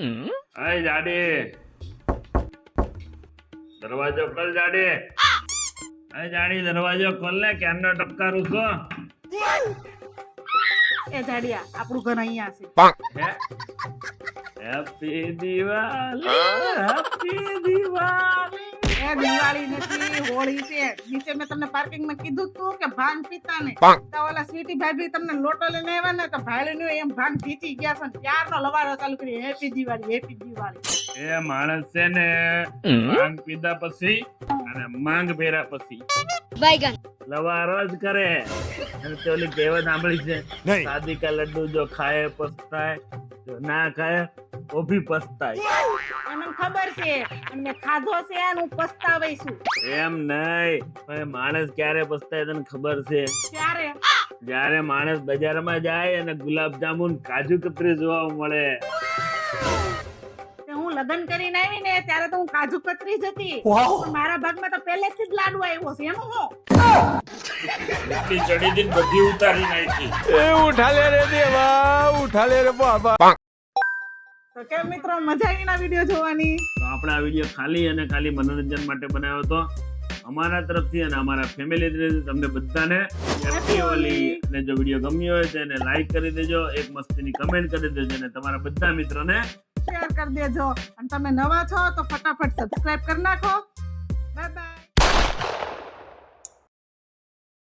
अरे जाडे दरवाजा खोल जाडे अरे जाडी दरवाजा खोल ने કેમનો ટપકારું છો એ જાડિયા આપણું ઘર અહીંયા છે હેપી દિવાળી એ દિવાળી નથી હોળી છે નીચે મેં તમને પાર્કિંગ માં કીધું તું કે ભાંગ પીતા ને તો ઓલા સ્વીટી ભાભી તમને લોટો લઈને આવ્યા ને તો ભાઈનું એમ ભાંગ પીતી ગયા છે ને ત્યારનો લવારો ચાલુ કરી હેપી દિવાળી એ માણસ છે ને માંગ પીધા પછી અને માંગ ભેરા પછી बैगन લવારો જ કરે અને તે ઓલી કહેવત સાંભળી છે શાદી કા લડ્ડુ જો ખાए પછતાए જો ના ખાए वो भी पछताए મને ખબર છે અને મેં ખાધો છે અને હું પસ્તાવાઈ છું એમ નહીં પણ માણસ ક્યારે પછતાય તને ખબર છે ત્યારે જ્યારે માણસ બજારમાં જાય અને ગુલાબ જામુન કાજુ કતરી જોવા મળે તે હું લગ્ન કરીને આવી ને ત્યારે તો હું કાજુ કતરી જ હતી પણ મારા ભાગમાં તો પહેલેથી જ લાડુ આવ્યો છે એનું હું એટલી ચડી દીન બધી ઉતારી નાખી ઉઠા લે રે દેવા ઉઠા લે રે બાબા તો કેમ મિત્રો મજા આવી ના વિડિયો જોવાની તો આપણે આ વિડીયો ખાલી અને ખાલી મનોરંજન માટે બનાવ્યો હતો અમારા તરફથી અને અમારા ફેમિલી તરફથી તમને બધાને હેપી હોલી અને જો વિડીયો ગમ્યો હોય તો એને લાઈક કરી દેજો એક મસ્તીની કમેન્ટ કરી દેજો અને તમારા બધા મિત્રોને શેર કરી દેજો અને તમે નવા છો તો ફટાફટ સબસ્ક્રાઇબ કરી નાખો બાય બાય